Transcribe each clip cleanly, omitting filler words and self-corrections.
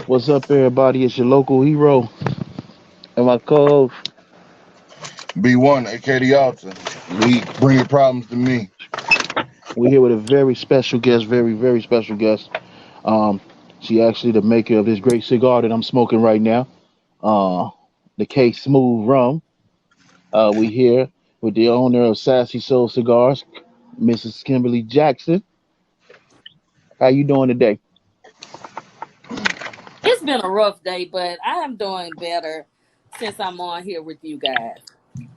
What's up, everybody? It's your local hero and my co-host. B1, aka the Alta. We bring your problems to me. We're here with a very special guest, very special guest. Um, she actually the maker of this great cigar that I'm smoking right now, uh, the K Smooth Rum. We here with the owner of Sassy Soul Cigars, Mrs. Kimberly Jackson. How you doing today? It's been a rough day, but I am doing better since I'm on here with you guys.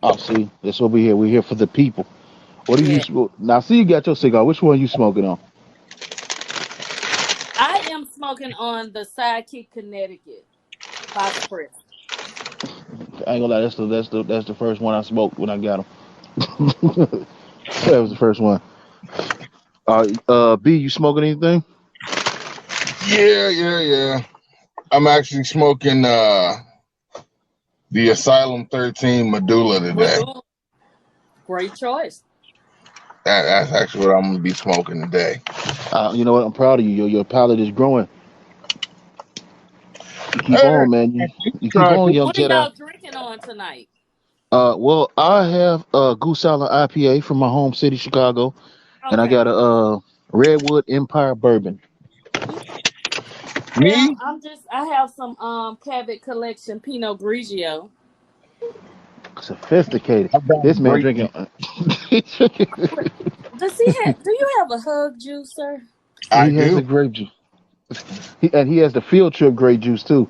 Oh, see, that's what we're here. We're here for the people. What do you Yeah. now? See, you got your cigar. Which one you smoking on? I am smoking on the Sidekick Connecticut Box Press. I ain't gonna lie. That's the first one I smoked when I got them. That was the first one. B, you smoking anything? Yeah. I'm actually smoking the Asylum 13 Medulla today. Maduro, great choice. That's actually what I'm gonna be smoking today. You know what? I'm proud of you. Your palate is growing. You keep Hey, on, man. You keep trying on, to- young What are Jedi. y'all drinking on tonight? Well, I have a Goose Island IPA from my home city, Chicago, and I got Okay. a Redwood Empire Bourbon. Well, me? I have some Cabot Collection Pinot Grigio. Sophisticated. I've got This man great. drinking. Do you have a hug juicer? I He has do. the grape juice, and he has the field trip grape juice too.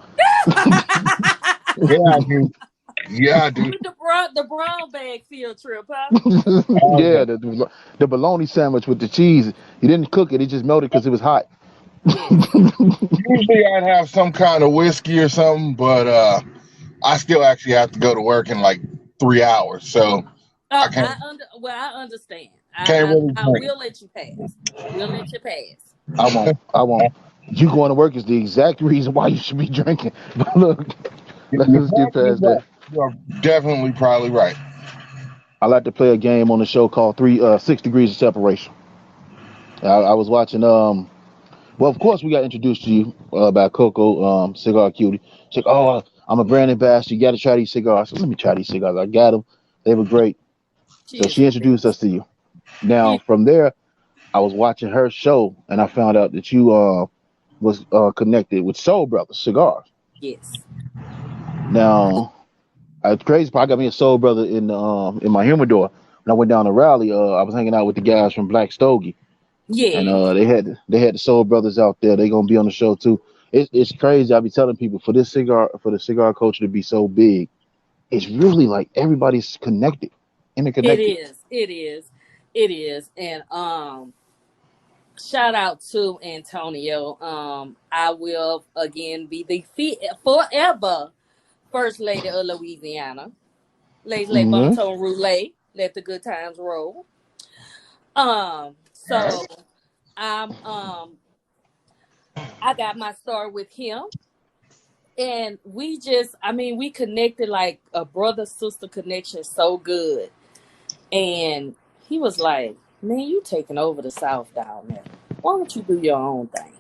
Yeah, I do. Yeah, I do. With the brown bag field trip, huh? Oh, yeah. Yeah, the bologna sandwich with the cheese. He didn't cook it; he just melted because it was hot. Yes. Usually I'd have some kind of whiskey or something, but I still actually have to go to work in like 3 hours, so I Oh, can't I understand. can't really I drink. will let you pass. We'll let you pass. I won't. I won't. You going to work is the exact reason why you should be drinking. But look, You're let's get probably past that. right. You're definitely probably right. I like to play a game on the show called 6 degrees of separation. I was watching. Well, of course, we got introduced to you by Coco, Cigar Cutie. She's like, "Oh, I'm a brand ambassador. You got to try these cigars." I said, "Let me try these cigars." I got them. They were great. She So is she the introduced us best. to you. Now, She, from there, I was watching her show, and I found out that you was connected with Soul Brothers Cigars. yes. Now, it's crazy. I got me a Soul Brother in my humidor. When I went down to Raleigh, I was hanging out with the guys from Black Stogie, and Yes. they had the Soul Brothers out there. They gonna be on the show too. It's crazy. I be telling people for the cigar culture to be so big, it's really like everybody's connected, It interconnected. is. It is. It is. And shout out to Antonio. I will again be the forever first lady of Louisiana. Les Hmm. Baton Rouge. Let the good times roll. So I'm I got my start with him. And we connected like a brother sister connection so good. And he was like, "Man, you taking over the South down there. Why don't you do your own thing?"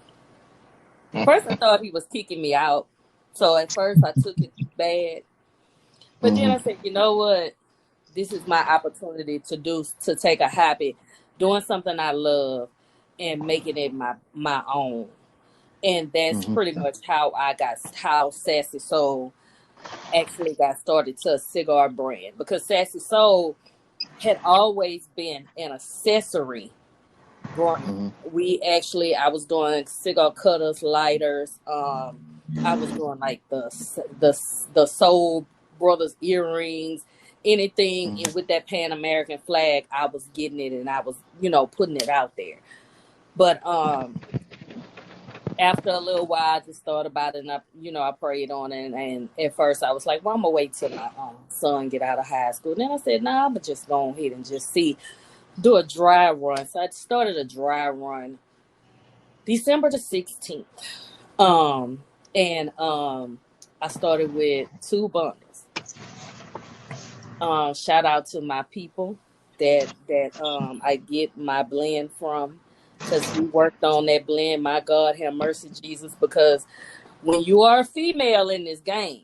First, I thought he was kicking me out. So at first, I took it bad. But then Hmm. I said, you know what? This is my opportunity to take a hobby, doing something I love, and making it my own. And that's Hmm. pretty much how Sassy Soul actually got started to a cigar brand, because Sassy Soul had always been an accessory brand. Hmm. I was doing cigar cutters, lighters. I was doing like the Soul Brothers earrings, anything with that Pan American flag. I was getting it, and I was putting it out there. But after a little while, I just thought about it, and I prayed on it. And at first, I was like, "Well, I'm gonna wait till my son get out of high school." Then I said, "Nah, I'm gonna just go ahead and just do a dry run." So I started a dry run December the 16th. And I started with 2 bundles. Shout out to my people that I get my blend from, because we worked on that blend. My God, have mercy, Jesus, because when you are a female in this game,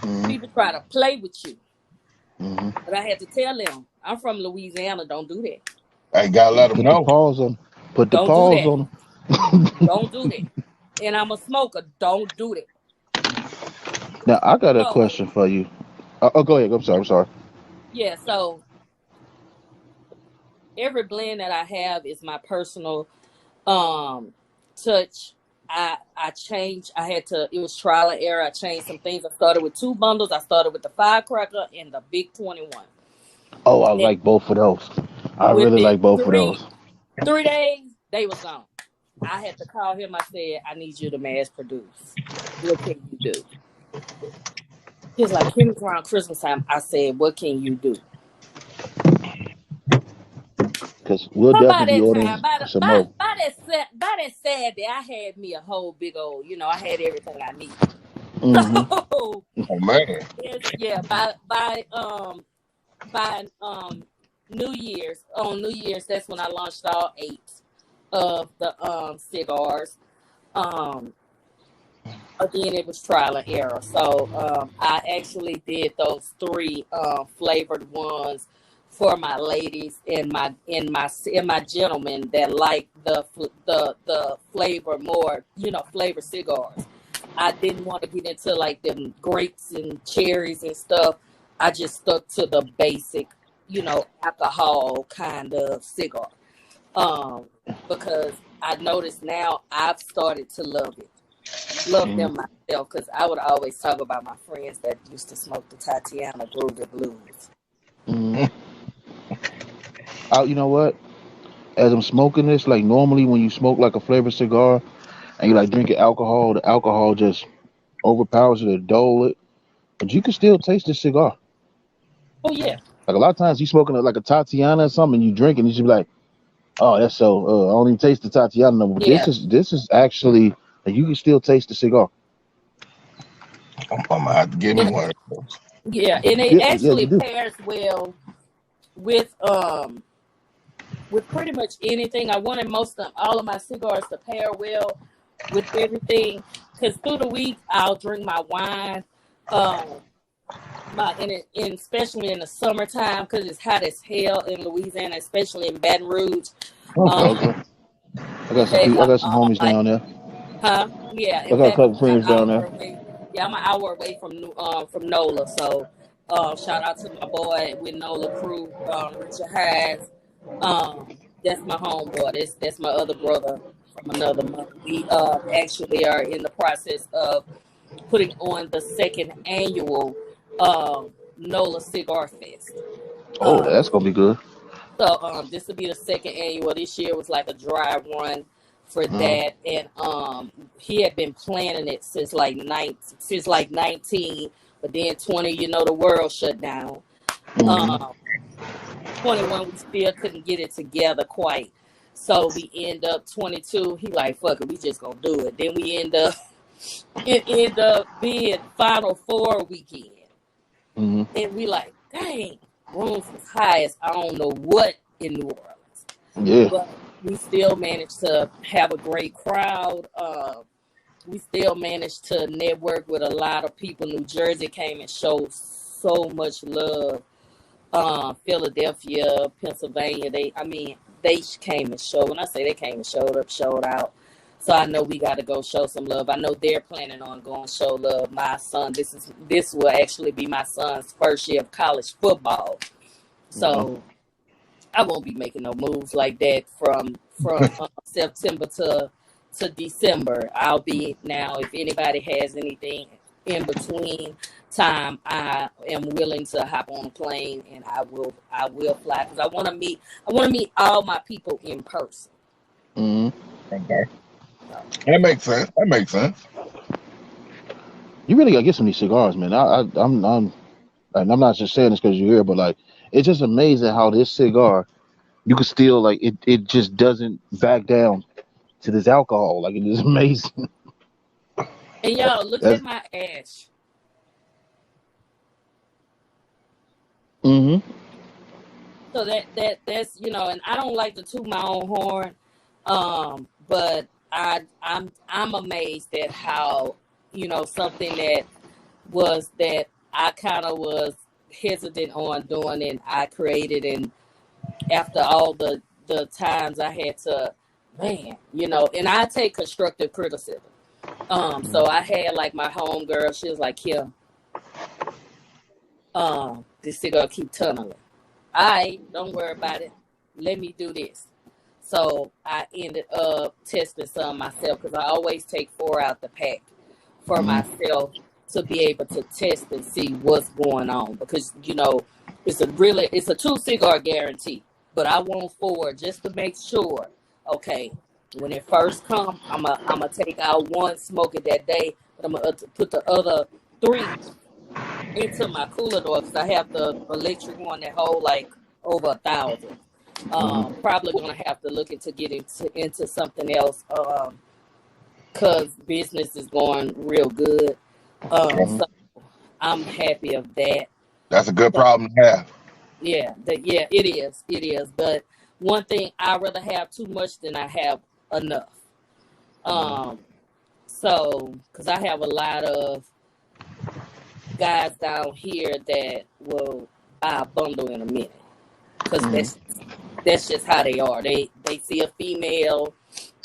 Mm-hmm. people try to play with you. Mm-hmm. But I had to tell them, I'm from Louisiana. Don't do that. I gotta let them Put the know. pause on. Put the Don't do pause that. on. Don't do that. And I'm a smoker. Don't do that. Now I got a So question for you. Oh, go ahead. I'm sorry. I'm sorry. yeah, so every blend that I have is my personal touch. I changed. I had to. It was trial and error. I changed some things. I started with 2 bundles. I started with the firecracker and the big 21. Oh, I And like both of those. I really within like both of three those. 3 days, they was gone. I had to call him. I said, I need you to mass produce. What can you do? He was like, Kim, it's around Christmas time. I said, what can you do? Because we'll But by definitely be that ordering time, by some more. that Saturday, I had me a whole big old, I had everything I needed. Mm-hmm. So Oh man. yeah, by New Year's, on New Year's, that's when I launched all 8 of the cigars. Again, it was trial and error. So I actually did those 3 flavored ones for my ladies and my gentlemen that like the flavor more, flavor cigars. I didn't want to get into like them grapes and cherries and stuff. I just stuck to the basic, alcohol kind of cigar. Because I noticed now I've started to love it. Love them myself, because I would always talk about my friends that used to smoke the Tatiana Groovy Blues. Mm-hmm. You know what? As I'm smoking this, like normally when you smoke like a flavored cigar and you like drinking alcohol, the alcohol just overpowers it or dull it. But you can still taste the cigar. Oh yeah, Like a lot of times you smoking like a Tatiana or something, and you drink it, and you should be like, "Oh, that's so." I don't even taste the Tatiana no more. But yeah, this is actually like, you can still taste the cigar. I'm gonna have to give me yeah, one of those. yeah, and it Yeah, yeah, you actually do. pairs well with pretty much anything. I wanted all of my cigars to pair well with everything, because through the week I'll drink my wine. Um, and especially in the summertime, because it's hot as hell in Louisiana, especially in Baton Rouge. Okay, They I have got some homies like, down there. huh? Yeah. I In got a fact, couple friends down there. I'm an hour away from Nola. So, shout out to my boy with Nola crew, Richard Hayes. That's my homeboy. That's my other brother from another mother. We actually are in the process of putting on the 2nd annual Nola Cigar Fest. Oh, Um, that's gonna be good. so this will be the 2nd annual. This year was like a dry run for Uh, that, and he had been planning it since like 19, but then 20, the world shut down. mm-hmm. Um, 21, we still couldn't get it together quite. So we end up 22. He like, fuck it, we just gonna do it. Then it ended up being Final Four weekend. Mm-hmm. And we like, dang, rooms was high as I don't know what in New Orleans. Yeah. But we still managed to have a great crowd. We still managed to network with a lot of people. New Jersey came and showed so much love. Philadelphia, Pennsylvania, they came and showed. When I say they came and showed up, showed out. So I know we got to go show some love. I know they're planning on going show love. My son, this will actually be my son's first year of college football. So I won't be making no moves like that from September to December. I'll be now. If anybody has anything in between time, I am willing to hop on a plane and I will fly, because I want to meet all my people in person. Mm-hmm. Okay. That makes sense. That makes sense. You really gotta get some of these cigars, man. I'm not just saying this because you're here, but like, it's just amazing how this cigar you can still like it. It just doesn't back down to this alcohol. Like it is amazing. And y'all look That's at my ash. mm-hmm. So that's and I don't like to toot my own horn, but I'm amazed at how, something that I kind of was hesitant on doing, and I created, and after all the times I had to, man, and I take constructive criticism. So I had like my home girl, she was like, Kim, this cigar keep tunneling. All right, don't worry about it. Let me do this. So I ended up testing some myself, because I always take 4 out the pack for myself to be able to test and see what's going on, because it's a 2 cigar guarantee, but I want 4 just to make sure. Okay, when it first comes, I'm gonna take out 1, smoke it that day, but I'm gonna put the other 3 into my cooler door, because I have the electric one that hold like over 1,000. Probably gonna have to look into getting into something else, because business is going real good. So I'm happy of that. That's a good problem to have. Yeah, it is. It is. But one thing, I'd rather have too much than I have enough. So, because I have a lot of guys down here that will buy a bundle in a minute, because that's just how they are. They see a female.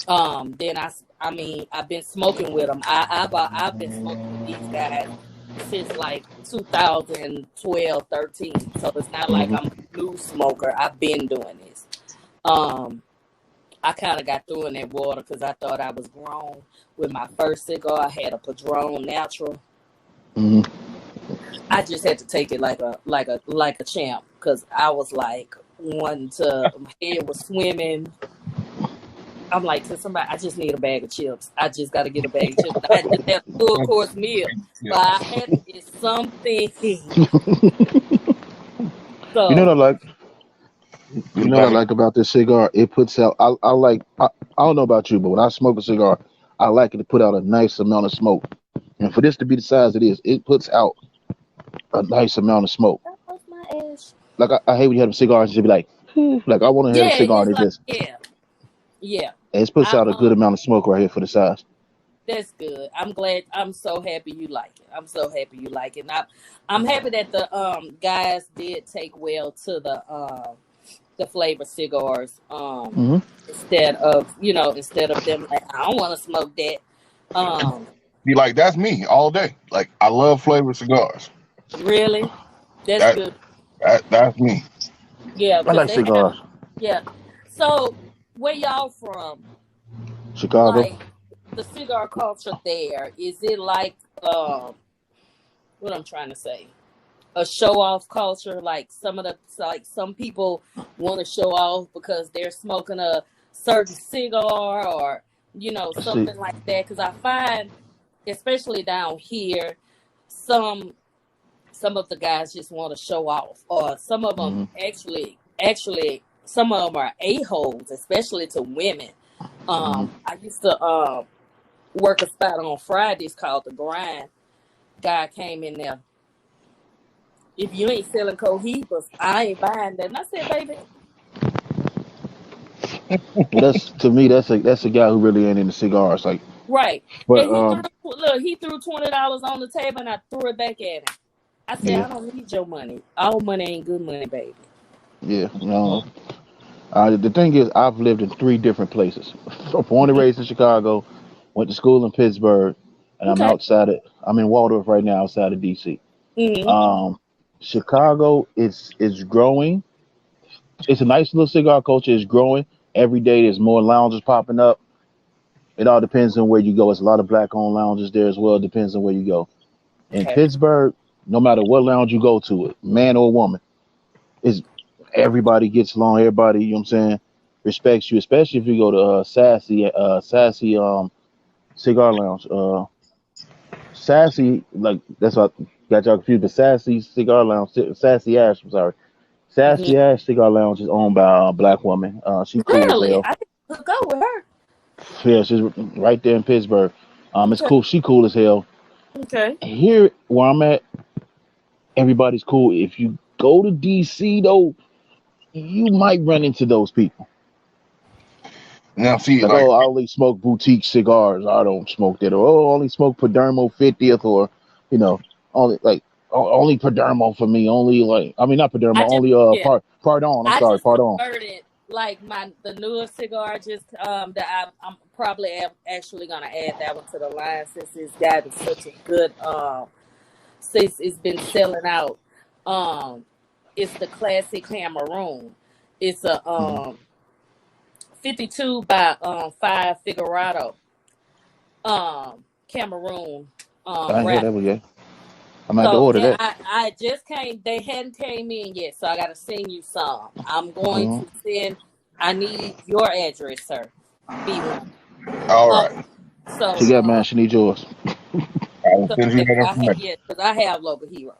Then I've been smoking with them. I've been smoking with these guys since like 2012, 13. So it's not like I'm a new smoker. I've been doing this. I kind of got through in that water because I thought I was grown. With my first cigar, I had a Padron Natural. I just had to take it like a champ, because I was like wanting to. My head was swimming. I'm like, to somebody, I just need a bag of chips. I just got to get a bag of chips. I just had a full course meal, but I had to get something. So You know what I like? You know what I like about this cigar? It puts out. I don't know about you, but when I smoke a cigar, I like it to put out a nice amount of smoke. And for this to be the size it is, it puts out a nice amount of smoke. that was my ash. Like I hate when you have cigars and you be like, like I want to have a Yeah, cigar it's and it like, just yeah. it puts out a good amount of smoke right here for the size. That's good. I'm glad. I'm so happy you like it. I'm so happy you like it. And I'm happy that the guys did take well to the flavor cigars. Instead of them like, I don't want to smoke that. Be like, that's me all day. Like, I love flavored cigars. Really, that's good. That's me. Yeah, I because like they have. cigars. Yeah. So where y'all from? Chicago. Like the cigar culture there, is it like what I'm trying to say? A show off culture, like some people want to show off because they're smoking a certain cigar, or something like that, because I find, especially down here, some of the guys just want to show off, or some of them actually some of them are a-holes, especially to women. I used to work a spot on Fridays called The Grind. Guy came in there. If you ain't selling cohibas, I ain't buying that. And I said, baby. That's to me. That's a guy who really ain't into cigars. Like, Right. but And he threw $20 on the table, and I threw it back at him. I said, I don't need your money. All money ain't good money, baby. Yeah. The thing is, I've lived in 3 different places. Born and raised in Chicago, went to school in Pittsburgh, and Okay. I'm in Waldorf right now, outside of DC. Mm-hmm. Chicago is growing. It's a nice little cigar culture. It's growing every day. There's more lounges popping up. It all depends on where you go. It's a lot of black-owned lounges there as well. It depends on where you go. In Okay. Pittsburgh, no matter what lounge you go to, man or woman, is everybody gets along. Everybody, you know what I'm saying, respects you. Especially if you go to Sassy cigar lounge. Sassy, like that's what got y'all confused. The Sassy cigar lounge, Sassy Ash. I'm sorry. Mm-hmm. Sassy Ash Cigar Lounge is owned by a black woman. She cool as Really? hell. I didn't go with her. Yeah, she's right there in Pittsburgh. It's Okay. cool. She cool as hell. Okay. Here where I'm at, everybody's cool. If you go to DC though, you might run into those people. Now, see, Like, like, oh, I only smoke boutique cigars. I don't smoke that. Or, oh, I only smoke Padermo 50th, or, you know, only like only Padermo for me. Only like, I mean, not Padermo. I just Only yeah, Pardon. I'm I sorry, just Pardon. converted like the newer cigar. Just that I'm probably actually gonna add that one to the line since it's got such a good since it's been selling out. Um, it's the classic Cameroon. It's a Mm-hmm. 52 by 5 Figurado Cameroon I ain't heard wrap. that one yet. I'm gonna have to So order and that. I just came. They hadn't came in yet, so I got to send you some. I'm going Mm-hmm. to send. I need your address, sir. B1. all Um. right, So She got mine. She needs yours. I'll so send you yeah, that information. because I have Local Hero.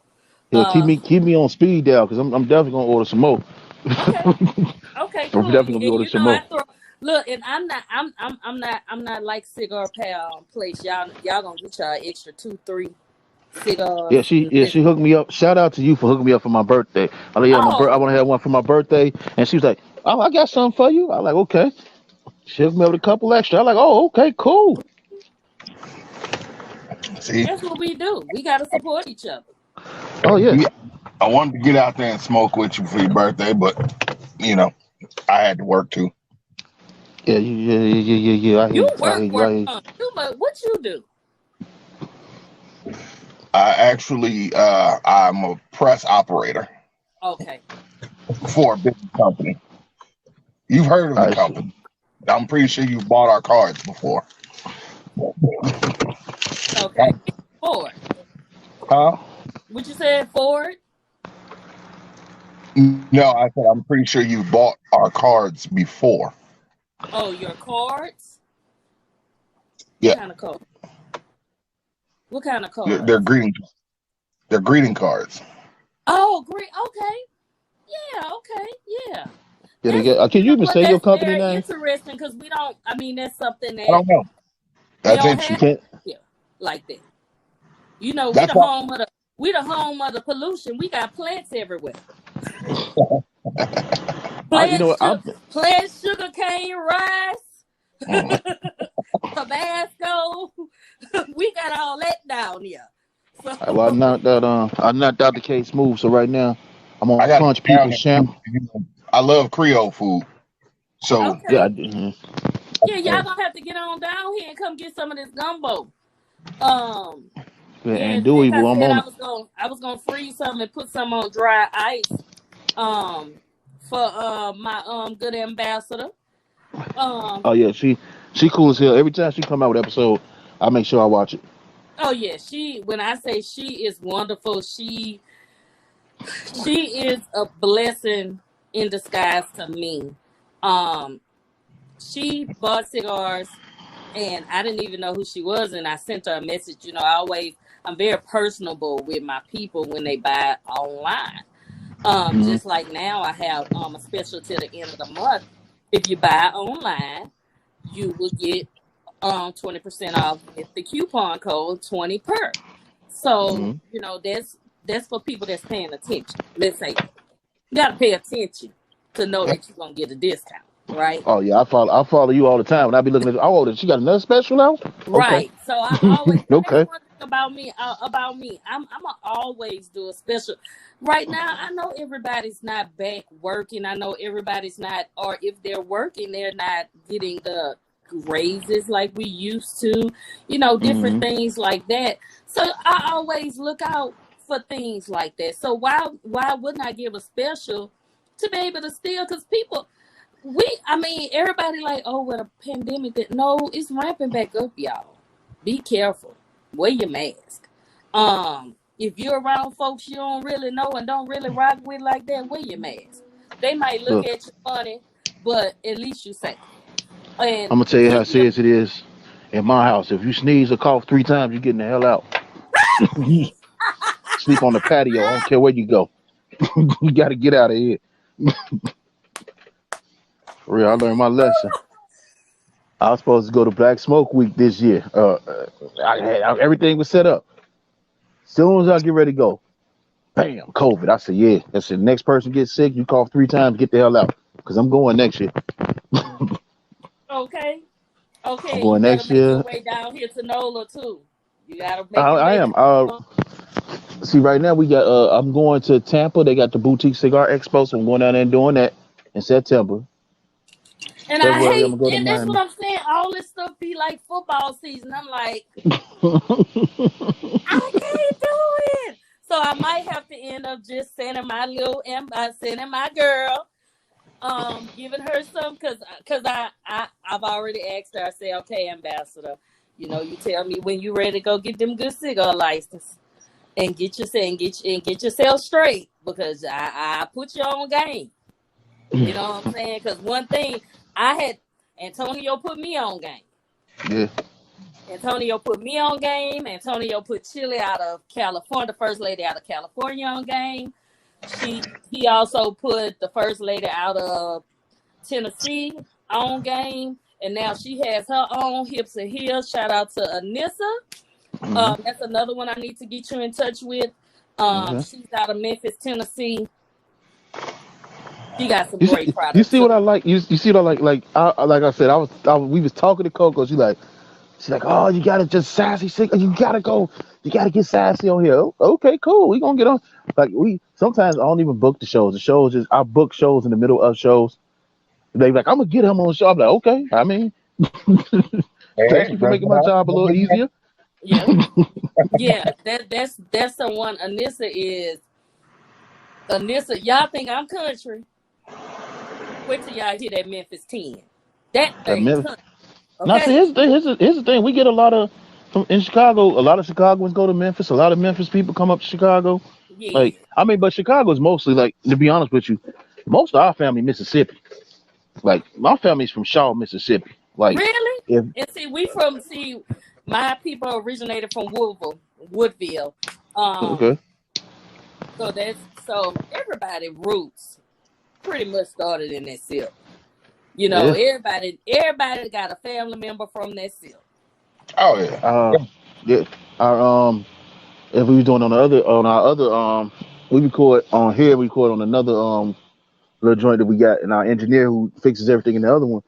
Yeah, keep Uh. me on speed dial, because I'm definitely gonna order some more. Okay. I'm Okay. Cool. definitely And gonna be ordering you some know, more. I throw. Look, and I'm not like Cigar Pal place. Y'all gonna get y'all extra 2, 3 cigars. She hooked me up. Shout out to you for hooking me up for my birthday. I like, yeah, I Oh, want to have one for my birthday, and she was like, "Oh, I got something for you." I like, okay. She hooked me up with a couple extra. I like, oh, okay, cool. See, that's what we do. We gotta support each other. Oh yeah, yeah, I wanted to get out there and smoke with you for your birthday, but you know, I had to work too. yeah. You I hear work, you. I work hear you. on too much. What you do? I actually, I'm a press operator Okay. for a big company. You've heard of the I see. company. I'm pretty sure you've bought our cards before. Okay. Ford. Huh? What you said, Ford? No, I said I'm pretty sure you've bought our cards before. Oh, your cards? What Yeah, kind of card? What kind of they're, cards? they're greeting they're greeting cards. Oh, great. Okay. Yeah. Okay. Yeah. Yeah, they That's get. you Can you know even what? say your That's company very name? interesting because we don't. I mean, that's something I that don't know. we That's don't You have interesting. can't. here like that. You know, That's why. we the home of the pollution. We got plants everywhere. You know what? Plant sugar cane rice, Mm. Tabasco. We got all that down here. So Well, I knocked out the case smooth. So right now, I'm I gonna got to punch get down people's there champ. too. I love Creole food, so Yeah, okay, yeah, y'all gonna have to get on down here and come get some of this gumbo. Um, and and Dewey, like I well, I'm said, on it. I was gonna freeze some and put some on dry ice. Um, for my good ambassador. Um, Oh yeah, she cool as hell. Every time she come out with episode, I make sure I watch it. oh yeah, when I say she is wonderful, she is a blessing in disguise to me. Um, she bought cigars, and I didn't even know who she was, and I sent her a message. You know, I'm very personable with my people when they buy online. Hmm. Just like now, I have a special till the end of the month. If you buy online, you will get 20% off with the coupon code 20 per. So, Hmm. you know, that's for people that's paying attention. Let's say that. You gotta pay attention to know that you're gonna get a discount, right? Oh yeah, I follow you all the time, and I be looking at. Oh, she got another special out. Okay, Right. So I always that's okay. one thing about me. About me, I'm gonna always do a special. Right now, I know everybody's not back working. I know everybody's not, or if they're working, they're not getting the raises like we used to. You know, different Hmm. things like that. So I always look out for things like that. So why wouldn't I give a special to be able to steal? Because people I mean, everybody like, oh, with a pandemic, that no, it's ramping back up, y'all. Be careful. Wear your mask. If you're around folks you don't really know and don't really rock with like that, wear your mask. They might look Look, at you funny, but at least you safe. And I'm gonna tell you how keep your serious it is in my house. If you sneeze or cough 3 times, you getting the hell out. Sleep on the patio. I don't care where you go. You got to get out of here. For real, I learned my lesson. I was supposed to go to Black Smoke Week this year. Everything was set up. Soon as I get ready to go, bam, COVID. I said, yeah. I said, next person gets sick, you cough 3 times, get the hell out. Because I'm going next year. Okay. I'm Okay, you going better next make your year. way down here to Nola too. You gotta make your I way am. down. See, right now we got. I'm going to Tampa. They got the boutique cigar expo, so I'm going down there and doing that in September. And I February, I'm hate, gonna go to and that's what Miami. I'm saying. All this stuff be like football season. I'm like, I can't do it. So I might have to end up just sending my sending my girl, giving her some, cause I've already asked her. I say, okay, ambassador, you tell me when you ready to go get them good cigar license and get yourself straight, because I put you on game. You know what I'm saying? Because one thing I had, Antonio put me on game. Yeah. Antonio put me on game. Antonio put Chile out of California, the first lady out of California, on game. He also put the first lady out of Tennessee on game. And now she has her own Hips and Heels. Shout out to Anissa. That's another one I need to get you in touch with. Okay. She's out of Memphis, Tennessee. She got some You great see, you products see what too. I like. You see what I like. Like I said, we was talking to Coco. She's like, oh, you gotta just Sassy. You gotta go. You gotta get Sassy on here. Okay, cool. We gonna get on. Like we sometimes I don't even book the shows. The shows is I book shows in the middle of shows. They like, I'm gonna get him on the show. I'm like, okay. I mean, thank Hey, you for that's making my what job a little easier. Yeah. Yeah, that's someone. Anissa. Y'all think I'm country? Wait till y'all hear that Memphis 10. That That thing myth. country. Now, see, Okay. here's the thing. We get a lot of from in Chicago. A lot of Chicagoans go to Memphis. A lot of Memphis people come up to Chicago. Like, Yeah. I mean, but Chicago's mostly like, to be honest with you, most of our family Mississippi. Like, my family's from Shaw, Mississippi. Like, Really? if And my people originated from Woodville. Um, okay, so everybody roots pretty much started in that silk. yeah. Everybody got a family member from that silk. Oh yeah. Yeah. Our if we was doing on our other we record on here. We record on another little joint that we got, and our engineer who fixes everything in the other one.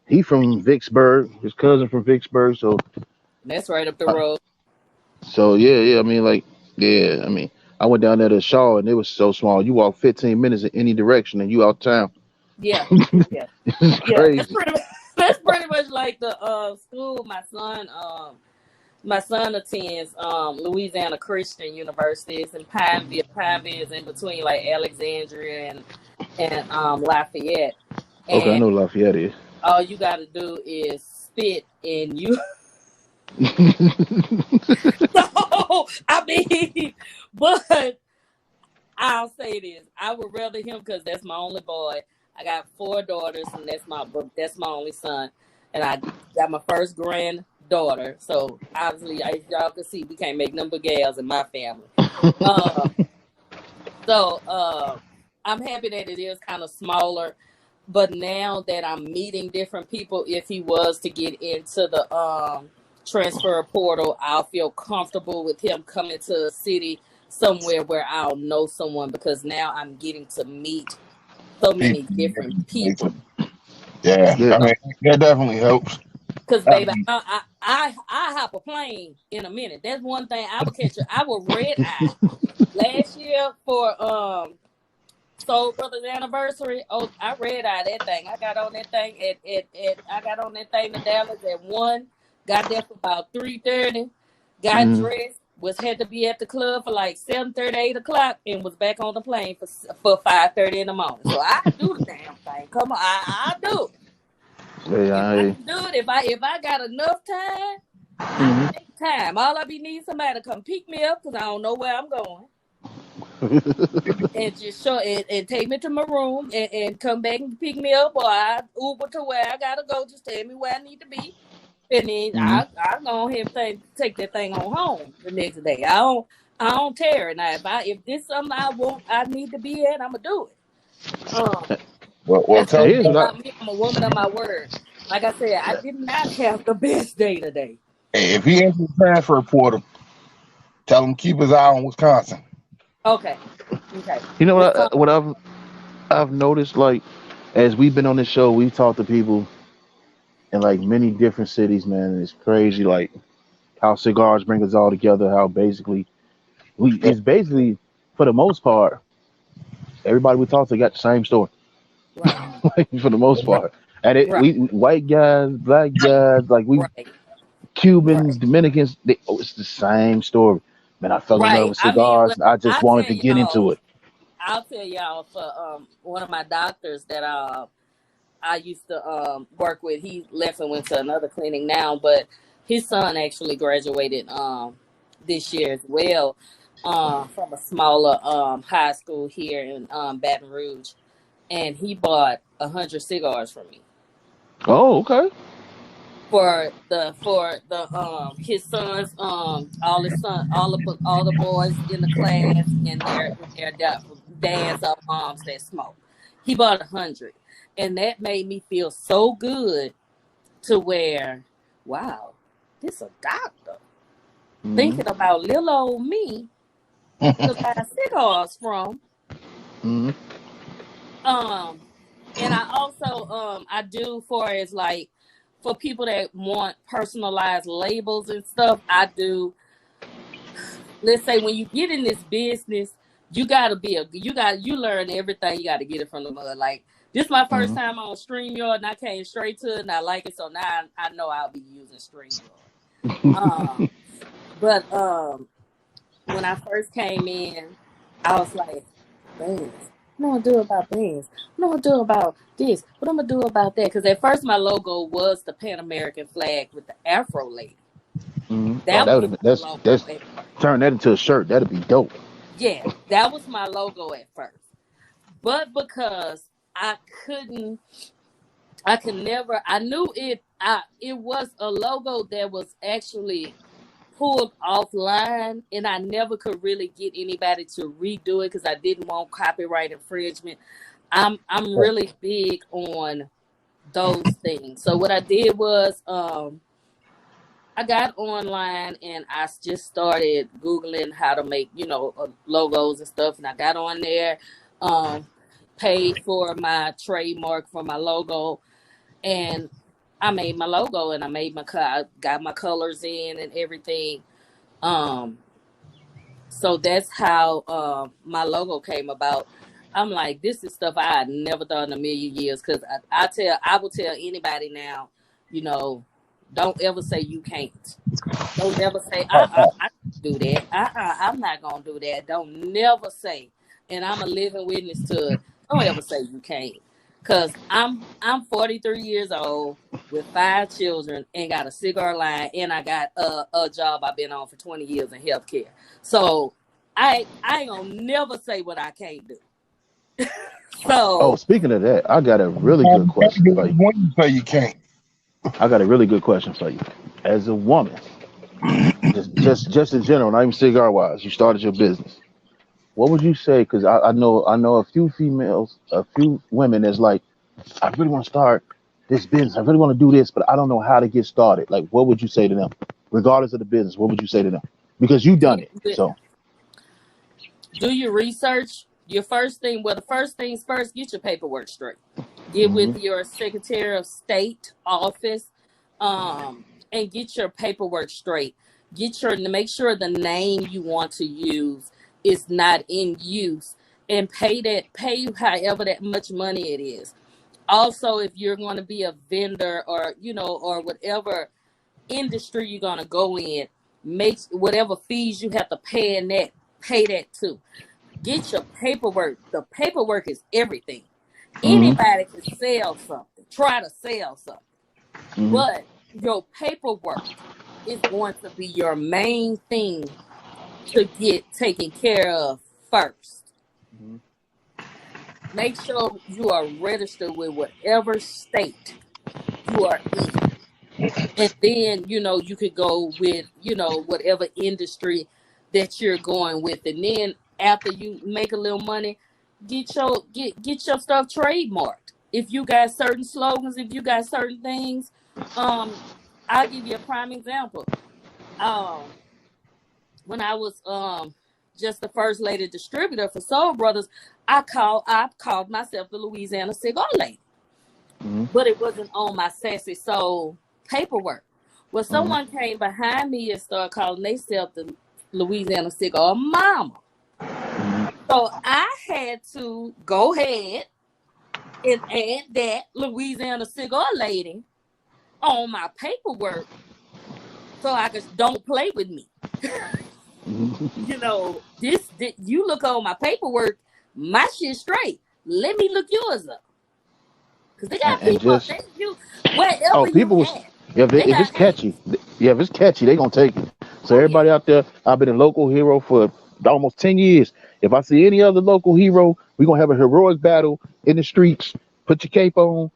He from Vicksburg. His cousin from Vicksburg. So That's right up the uh, road. so yeah. I mean, like, yeah. I mean, I went down there to Shaw, and it was so small. You walk 15 minutes in any direction, and you out town. Yeah. Yeah. It's Yeah. That's crazy. pretty much like the school my son attends Louisiana Christian University. It's in Pineville. Pineville is in between like Alexandria and Lafayette. Okay, I And know Lafayette is. all you gotta do is spit and you so I mean, but I'll say this. I would rather him because that's my only boy. I got 4 daughters and that's my only son. And I got my first granddaughter. So obviously, as y'all can see, we can't make number gals in my family. Uh, so I'm happy that it is kind of smaller. But now that I'm meeting different people, if he was to get into the transfer portal, I'll feel comfortable with him coming to a city somewhere where I'll know someone, because now I'm getting to meet so many People. different people. Yeah. Yeah. I mean, that definitely helps. Because baby, I hop a plane in a minute. That's one thing I would catch. I would red eye last year for Soul Brothers anniversary. Oh, I red eye that thing. I got on that thing I got on that thing to Dallas at 1. Got there for about 3:30. Got Mhm. dressed. Had to be at the club for like 7:30, 8 o'clock, and was back on the plane for 5:30 in the morning. So I do the damn thing. Come on, I do. If I Yeah. can do it, if I got enough time, I Mhm. take time. All I be needing somebody to come pick me up because I don't know where I'm going, and just and take me to my room and come back and pick me up, or I Uber to where I gotta go. Just tell me where I need to be, and then Mhm. I go ahead and take that thing on home the next day. I don't tear it. Now if this something I need to be at, I'm gonna do it. Well, That's tell one Here's thing what him. I, about me. I'm a woman of my word. Like I said, I did not have the best day today. Hey, if he enters the transfer portal, tell him keep his eye on Wisconsin. Okay. you know Wisconsin. what I've noticed, like, as we've been on this show, we've talked to people, in like many different cities, man. And it's crazy, like how cigars bring us all together. How basically it's basically for the most part, everybody we talk to got the same story, Right. like, for the most part. And it, Right. we white guys, black guys, like we Right. Cubans, Right. Dominicans, it's the same story. Man, I fell in love Right. with I mean, cigars. well, And I just I'll wanted tell to get y'all. into it. I'll tell y'all for one of my doctors that I used to work with. He left and went to another clinic now, but his son actually graduated this year as well from a smaller high school here in Baton Rouge, and he bought 100 cigars from me Oh, okay. for the his sons all the boys in the class and their dads or moms that smoke. He bought 100, and that made me feel so good to where, wow, this a doctor Mm-hmm. thinking about little old me to buy cigars from. Mm-hmm. Um, and I also I do for as like for people that want personalized labels and stuff. I do. Let's say when you get in this business, you gotta be you learn everything. You gotta get it from the mud. Like this, is my first Mm-hmm. time on StreamYard, and I came straight to it, and I like it. So now I know I'll be using StreamYard. Um, but when I first came in, I was like, bands. What am I gonna do about bands? What am I gonna do about this? What am I gonna do about that? Because at first my logo was the Pan American flag with the Afro lady. Mm-hmm. Oh, That that would was have been my that's logo at first. turn that into a shirt. That'd be dope. Yeah, that was my logo at first. But because I couldn't, I could never. I knew it. It was a logo that was actually pulled offline, and I never could really get anybody to redo it because I didn't want copyright infringement. I'm really big on those things. So what I did was I got online and I just started Googling how to make, logos and stuff. And I got on there, um, paid for my trademark for my logo, and I made my logo and I got my colors in and everything. Um, so that's how my logo came about. I'm like, this is stuff I had never done in a million years. Cause I will tell anybody now, you know, don't ever say you can't. Don't never say, I can't do that. I'm not gonna do that. Don't never say. And I'm a living witness to it. Don't ever say you can't. Cause I'm 43 years old with 5 children and got a cigar line and I got a job I've been on for 20 years in healthcare. So I ain't gonna never say what I can't do. Oh, So speaking of that, I got a really good question for you. When you say you can't. I got a really good question for you. As a woman, just in general, not even cigar wise, you started your business. What would you say? Because I know a few females, a few women that's like, I really want to start this business. I really want to do this, but I don't know how to get started. Like, what would you say to them, regardless of the business? What would you say to them? Because you do done it. you, So, do your research. Your first thing, well, the first things first, get your paperwork straight. Get hmm with your Secretary of State office, and get your paperwork straight. Make sure the name you want to use is not in use, and pay however that much money it is. Also, if you're going to be a vendor or whatever industry you're going to go in, make whatever fees you have to pay that too. Get your paperwork. The paperwork is everything. hmm Anybody can sell something, try to sell something, hmm but your paperwork is going to be your main thing to get taken care of first. hmm Make sure you are registered with whatever state you are in. And then, you could go with, whatever industry that you're going with. And then after you make a little money, get your stuff trademarked. If you got certain slogans, if you got certain things, um, I'll give you a prime example. Um, when I was just the first lady distributor for Soul Brothers, I called myself the Louisiana Cigar Lady. but it wasn't on my Sassy Soul paperwork. Well, someone came behind me and started calling themselves the Louisiana Cigar Mama. So I had to go ahead and add that Louisiana Cigar Lady on my paperwork so I could don't play with me. You know, this you look on my paperwork, my shit straight. Let me look yours up. Because they got people, they you wherever people you was, at. if it's catchy, they gonna take it. So everybody out there, I've been a local hero for almost 10 years. If I see any other local hero, we're gonna have a heroic battle in the streets. Put your cape on.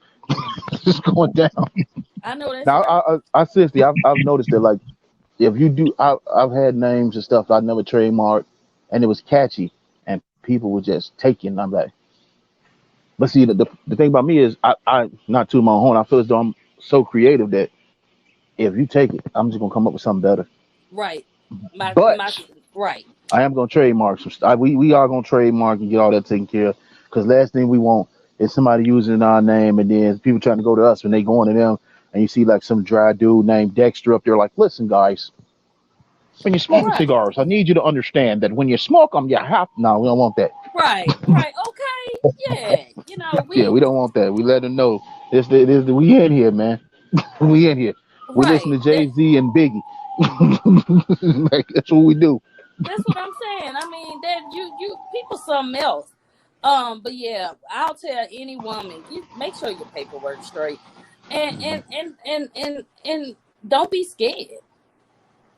It's going down. I know that's Now, right. I seriously, I've noticed that, like, if you do, I've had names and stuff that I never trademarked, and it was catchy, and people were just taking. I'm like, but see, the thing about me is, I not to my own horn. I feel as though I'm so creative that if you take it, I'm just gonna come up with something better. Right. My But right. I am gonna trademark some stuff. We are gonna trademark and get all that taken care of. Because last thing we want is somebody using our name, and then people trying to go to us when they going to them, and you see like some dry dude named Dexter up there. Like, listen, guys, when you're smoking Right. cigars, I need you to understand that when you smoke them, you have. No, we don't want that. Right. Right. Okay. Yeah. You know, Yeah, we don't want that. We let them know we in here, man. We in here. We listen right. to Jay Z and Biggie. Like, that's what we do. That's what I'm saying. I mean, that you people something else. But yeah, I'll tell any woman, you make sure your paperwork straight, and don't be scared.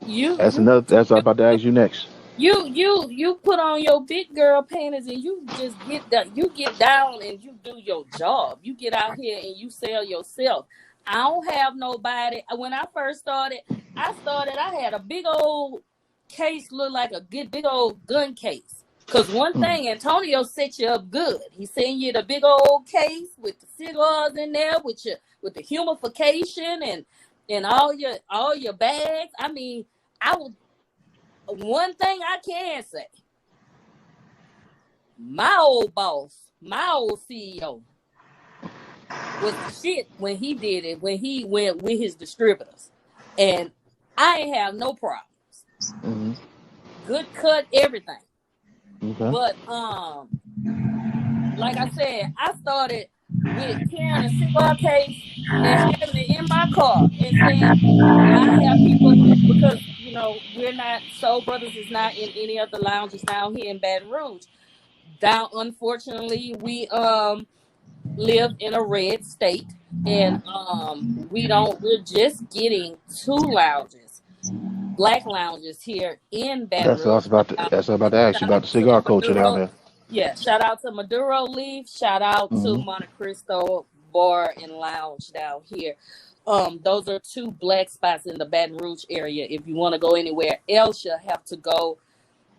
You That's you another. That's what I'm you about to ask you next. you put on your big girl panties and you just get down and you do your job. You get out here and you sell yourself. I don't have nobody. When I first started, I had a big old case, look like a good big old gun case. Cause one thing, Antonio set you up good. He sent you the big old case with the cigars in there, with the humidification and all your bags. I mean, I would. One thing I can say, my old boss, my old CEO, was the shit when he did it, when he went with his distributors. And I ain't have no problems. Mm-hmm. Good cut, everything. Okay. But like I said, I started with carrying a cigar case and having it in my car and saying, I have people, because we're not, Soul Brothers is not in any of the lounges down here in Baton Rouge. Down, unfortunately, we live in a red state, and we're just getting 2 lounges, black lounges here in Baton That's what I Rouge. was about to. That's what I was about to ask you Shout about out the to cigar culture down Maduro. there. Yeah, shout out to Maduro Leaf. Shout out to Mm-hmm. Monte Cristo Bar and Lounge down here. Those are 2 black spots in the Baton Rouge area. If you want to go anywhere else, you'll have to go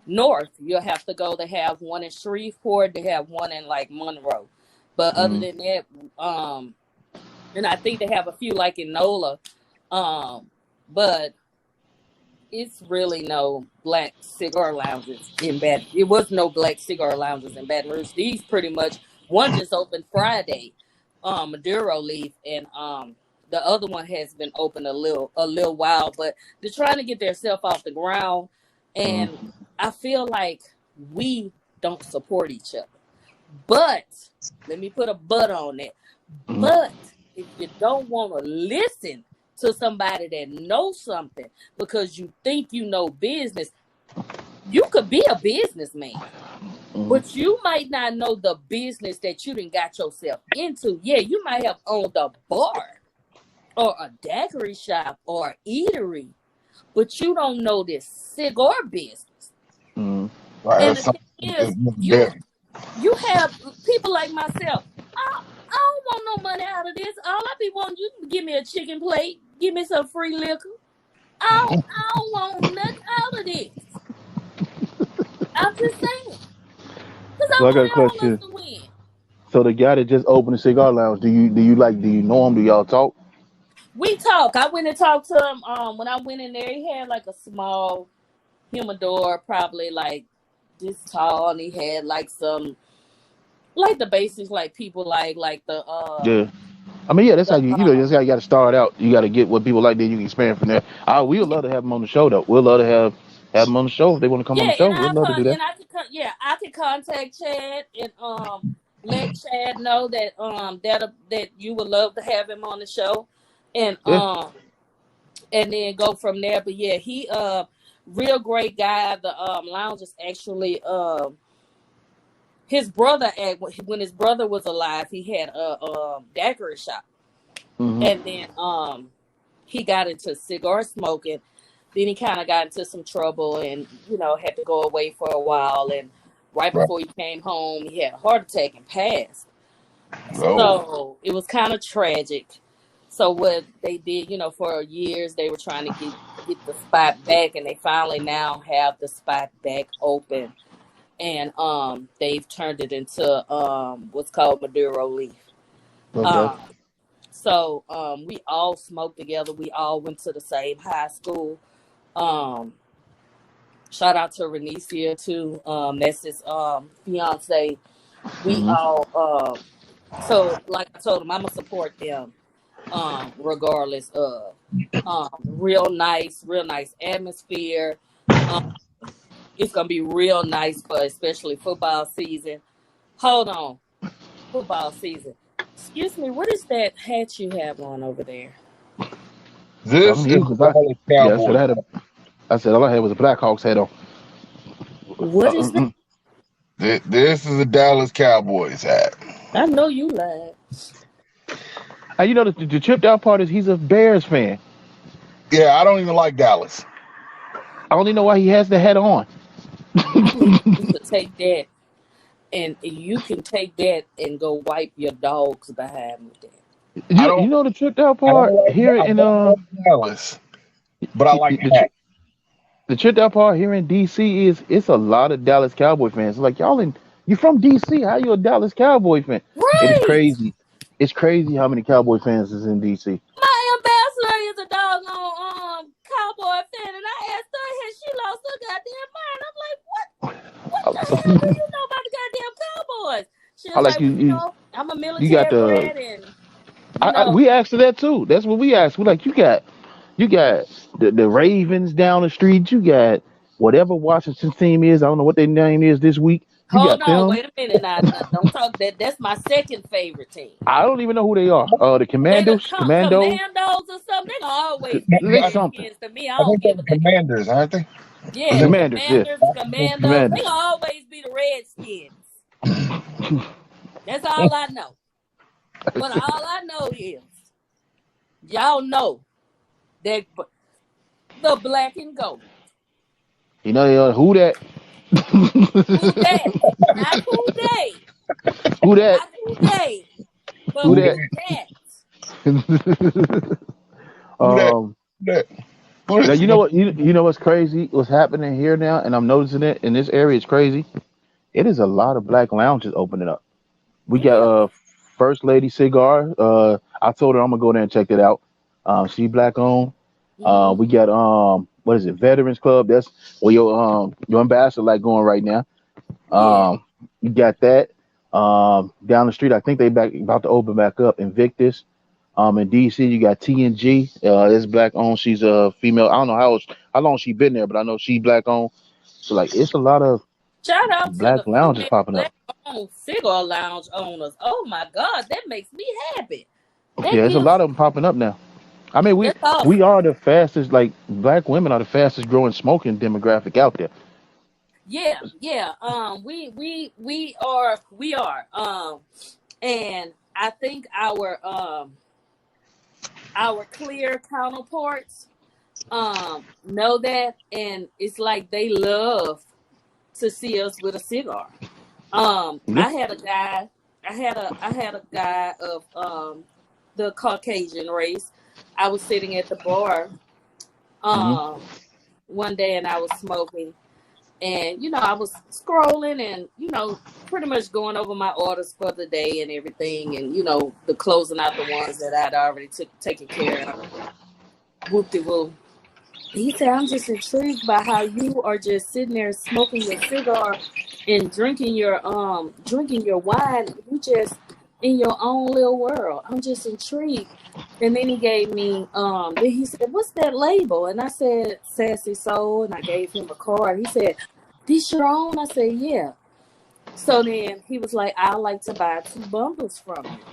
north. You'll have to go. They have one in Shreveport. They have one in like Monroe. But other Mm-hmm. than that, and I think they have a few like in Nola. But it's really no black cigar lounges in Baton. It was no black cigar lounges in Baton Rouge. These pretty much, one just opened Friday, Maduro Leaf, and the other one has been open a little while, but they're trying to get themselves off the ground, and Mm-hmm. I feel like we don't support each other. But let me put a but on it. But if you don't want to listen to somebody that knows something because you think you know business, you could be a businessman, Mm-hmm. but you might not know the business that you done got yourself into. Yeah, you might have owned a bar or a daiquiri shop or an eatery, but you don't know this cigar business. Mm-hmm. Right, And that's the thing something is, that's really you different. you have people like myself. I don't want no money out of this. All I be wanting, you can give me a chicken plate, give me some free liquor. I don't want nothing out of this. I'm just saying, because I So I got a want all us question. to win. So the guy that just opened the cigar lounge, do you know him? Do y'all talk? We talk. I went and talked to him. When I went in there, he had like a small humidor, probably like this tall, and he had like some, like the basics, like people like the Yeah. I mean, yeah, that's how But, that's how you got to start out. You got to get what people like, then you can expand from there. We would yeah, love to have them on the show, though. We'd love to have them on the show if they want to come on yeah, the show. We'd love to do that. and I could I could contact Chad and let Chad know that that you would love to have him on the show, and Yeah. Then go from there. But yeah, he real great guy. The lounge is actually his brother when his brother was alive, he had a daiquiri shop, Mm-hmm. and then he got into cigar smoking. Then he kind of got into some trouble, and had to go away for a while. And right before he came home, he had a heart attack and passed. Oh, So it was kind of tragic. So what they did, for years they were trying to get the spot back, and they finally now have the spot back open. And they've turned it into what's called Maduro Leaf. Okay. So we all smoked together. We all went to the same high school. Shout out to Renicia too. That's his fiance. We Mhm. all so like I told him, I'ma support them regardless of real nice atmosphere. It's gonna be real nice for especially football season. Hold on. Football season. Excuse me, what is that hat you have on over there? this I'm is using the black. Dallas Yeah, I said Cowboys. I said all I had was a Blackhawks hat on. What is that? This is the Dallas Cowboys hat. I know you lied. And you know the tripped out part is he's a Bears fan. Yeah, I don't even like Dallas. I only know why he has the hat on. I need you to take that, and you can take that and go wipe your dog's behind with that. I You don't. know the tripped out I don't part like. here I in don't like Dallas, but I like the hat. the tripped out part here in DC is it's a lot of Dallas Cowboy fans. Like you from DC? How you a Dallas Cowboy fan? It is Right. crazy. It's crazy how many Cowboy fans is in DC. My ambassador is a doggone Cowboy fan, and I asked her, has she lost her goddamn mind? I'm like, what the hell do you know about the goddamn Cowboys? She I was like like, you. I'm a You got military brat, and we asked her that too. That's what we asked. We're like, you got the Ravens down the street. You got whatever Washington team is. I don't know what their name is this week. You hold got on, them. wait a minute now. Don't talk that. That's my second favorite team. I don't even know who they are. The They the Commandos. Commandos or something. They gonna always be the They something. Redskins to me. I I don't think they're give the a damn. Commanders, aren't they? Yeah, the Commanders. Yeah. Commandos. They Commanders. gonna always be the Redskins. That's all I know. But all I know is, y'all know that the black and gold. You know who that? Who that? Not who they. Who that? Not who they. But Who who that? that? That. Now you know what you know what's crazy? What's happening here now, and I'm noticing it in this area. It's crazy. It is a lot of black lounges opening up. We got First Lady Cigar. I told her I'm gonna go there and check it out. She black owned. We got what is it? Veterans Club. That's where your ambassador like going right now. You got that. Down the street, I think they about to open back up. Invictus. In DC, you got TNG. It's black owned. She's a female. I don't know how long she been there, but I know she black owned. So like, it's a lot of Shout out to black the lounges female popping up. black-owned cigar lounge owners. Oh my God, that makes me happy. Yeah, there's a lot of them popping up now. I mean, That's awesome. we are the fastest. Like black women are the fastest growing smoking demographic out there. Yeah. We are. And I think our clear counterparts know that, and it's like they love to see us with a cigar. I had a guy of the Caucasian race. I was sitting at the bar one day, and I was smoking, and I was scrolling and pretty much going over my orders for the day and everything, and the closing out the ones that I'd already taken care of. Whoop-de-whoop. He said, I'm just intrigued by how you are just sitting there smoking your cigar and drinking your wine. You just in your own little world. I'm just intrigued. And then he gave me, then he said, "What's that label?" And I said, "Sassy Soul." And I gave him a card. He said, "This your own?" I said, "Yeah." So then he was like, "I'd like to buy 2 bundles from you."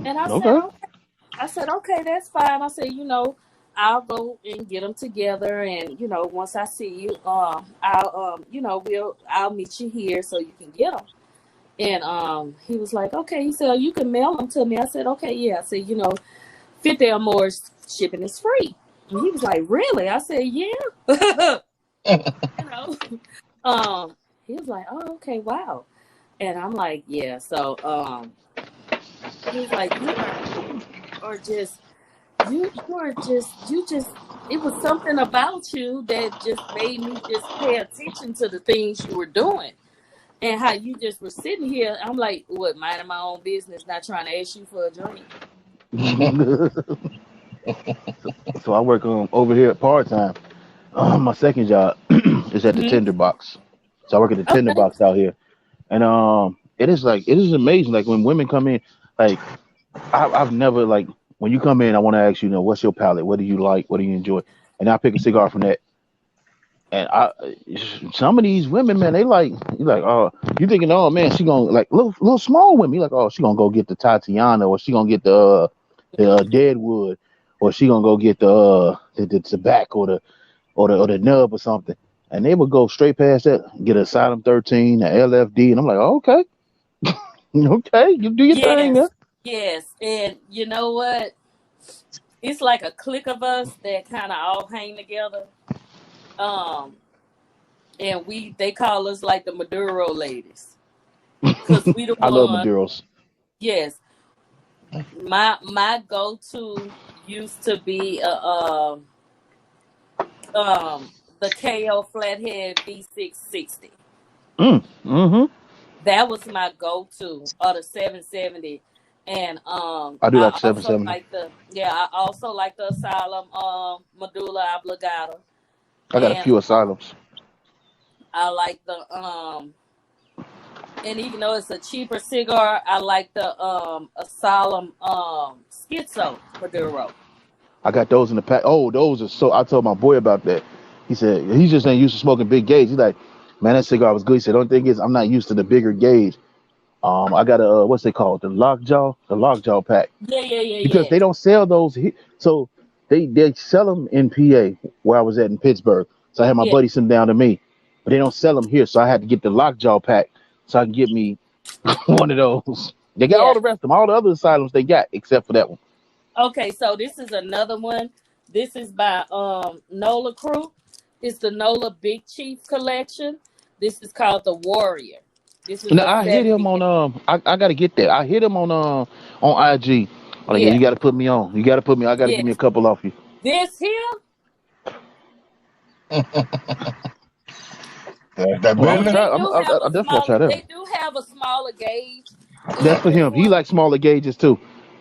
And I said, Okay. "Okay." I said, "Okay, that's fine." I said, "I'll go and get them together, and once I see you, I'll I'll meet you here so you can get them." And he was like, "Okay." He said, "You can mail them to me." I said, "Okay, yeah." I said, 50 or more shipping is free. And he was like, "Really?" I said, "Yeah." you know. Um, he was like, "Oh, okay, wow." And I'm like, "Yeah." So he was like, are just you just it was something about you that just made me just pay attention to the things you were doing and how you just were sitting here. I'm like, what, minding my own business, not trying to ask you for a drink. So I work over here part time. My second job is at the Mm-hmm. Tinder Box. So I work at the Tinder Okay. Box out here, and it is amazing. Like when women come in, like I've never like when you come in, I want to ask you, what's your palate? What do you like? What do you enjoy? And I pick a cigar from that. And some of these women, man, they like you like, oh, you thinking, oh man, she gonna like little small women. You like, oh, she gonna go get the Tatiana, or she gonna get the Deadwood, or she gonna go get the tobacco, or the nub or something. And they would go straight past that, get a Asylum 13, a LFD, and I'm like, oh, okay, okay, you do your thing, Yes, yeah. yes. And you know what? It's like a clique of us that kind of all hang together. Um, and they call us like the Maduro Ladies. Cause we the I love one, Maduros. yes. My go to used to be the KO Flathead V660. Mm, mm-hmm. That was my go to, or the 770. And I do like I also 770. like the Asylum Medulla Oblongata. I got a And few Asylums. I like the and even though it's a cheaper cigar, I like the Asylum Schizo Maduro. I got those in the pack. Oh, those are so. I told my boy about that. He said he just ain't used to smoking big gauge. He's like, man, that cigar was good. He said, only thing is, I'm not used to the bigger gauge. I got a what's they called, the lockjaw pack, Yeah, yeah, yeah, because yeah. they don't sell those. So they sell them in PA where I was at in Pittsburgh. So I had my Yeah. buddy send down to me, but they don't sell them here. So I had to get the lockjaw pack so I can get me one of those. They got all Yeah. the rest of them, all the other asylums they got except for that one. Okay, so this is another one. This is by Nola Crew. It's the Nola Big Chief collection. This is called the Warrior. This is No, a I hit 70 him gauge. on I gotta get that. I hit him on IG. Oh yeah, Yeah. you gotta put me on. You gotta put me. I gotta give me a Yes. couple off you. This here, That Well, I'm gonna and business. try. they do have I a definitely smaller try that. they do have a smaller gauge That's in for this him. He one. likes smaller gauges too.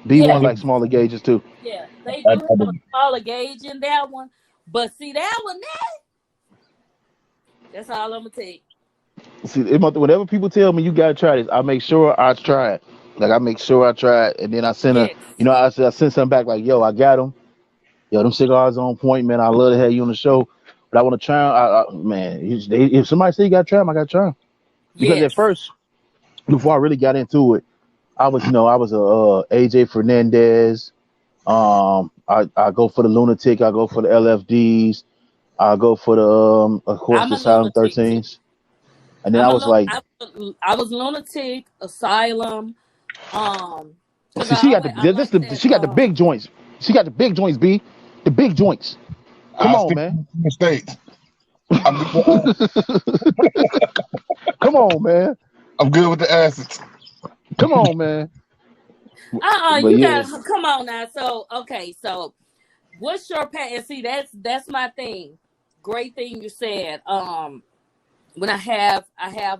Yeah, B1 likes smaller gauges too. yeah. They I, do have a smaller gauge in that one. But see that one that's all I'm gonna take. See, whenever people tell me you gotta try this, I make sure I try it. Like I make sure I try it, and then I send Yes. I send something back like, yo, I got them. Yo, them cigars on point, man. I love to have you on the show, but I want to try 'em. Man, if somebody say you gotta try them, I gotta try them. Because at Yes. first, before I really got into it, I was a AJ Fernandez. I go for the Lunatic. I go for the LFDs. I go for the of course I'm the a Silent lunatic too. 13s. And then I was like, I was lunatic, asylum, because see, I like that. she got the big joints. She got the big joints, B. The big joints. Come I on, stick man. to the states. I'm good. Come on, man. I'm good with the acids. Come on, man. But You yeah, got to come on now. So okay, so what's your pet? And see, that's my thing. Great thing you said. When I have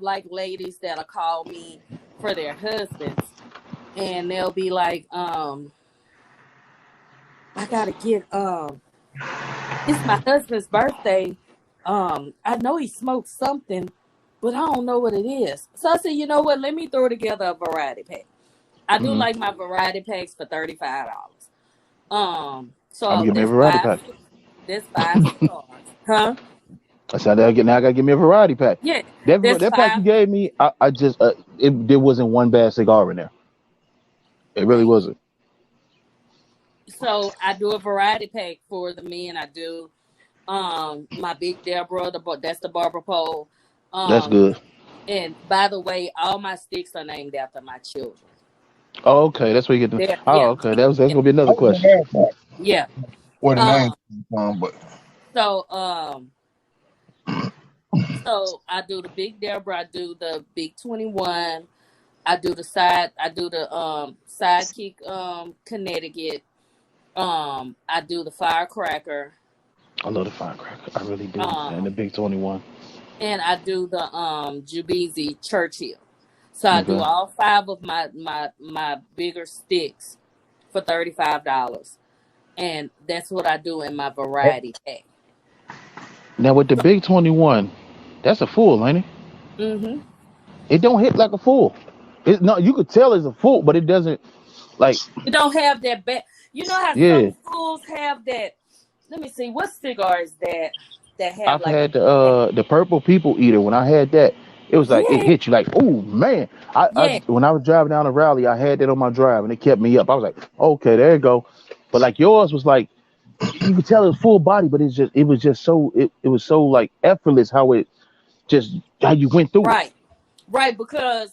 like ladies that'll call me for their husbands, and they'll be like, I gotta get it's my husband's birthday. I know he smokes something, but I don't know what it is. So I said, you know what? Let me throw together a variety pack. I do Mm-hmm. like my variety packs for $35. I'm gonna So give me a variety pack. that's 5 cigars, huh? I said now I gotta give me a variety pack. Yeah, that's That pack you five. gave me, I just there wasn't one bad cigar in there. It really Right. wasn't. So I do a variety pack for the men. I do my Big Deborah, that's the barber pole. That's Um, good. and by the way, all my sticks are named after my children. Oh, okay, that's where you get the. Oh, Yeah, okay, that's yeah, gonna be I another was question. gonna ask that yeah. where the name Um, came from, but so so I do the Big Deborah, I do the Big 21, I do the Sidekick Connecticut, I do the Firecracker, I love the firecracker. I really do. And the um, big 21. and I do the Jubizi Churchill. So I do Okay. all five of my bigger sticks for $35. And that's what I do in my variety pack. Now with the So, big 21, that's a full, ain't it? mm-hmm. It don't hit like a full. It no, you could tell it's a full, but it doesn't like. You don't have that bad. You know how Yeah, some fools have that. Let me see. What cigar is that have I've like a had bad? the purple people eater. When I had that, it was like it Yeah, hit you like, oh man. I yeah, when I was driving down the rally, I had that on my drive and it kept me up. I was like, okay, there you go. But like yours was like you could tell it was full body, but it was just so it was so like effortless how you went through it. right, right. Because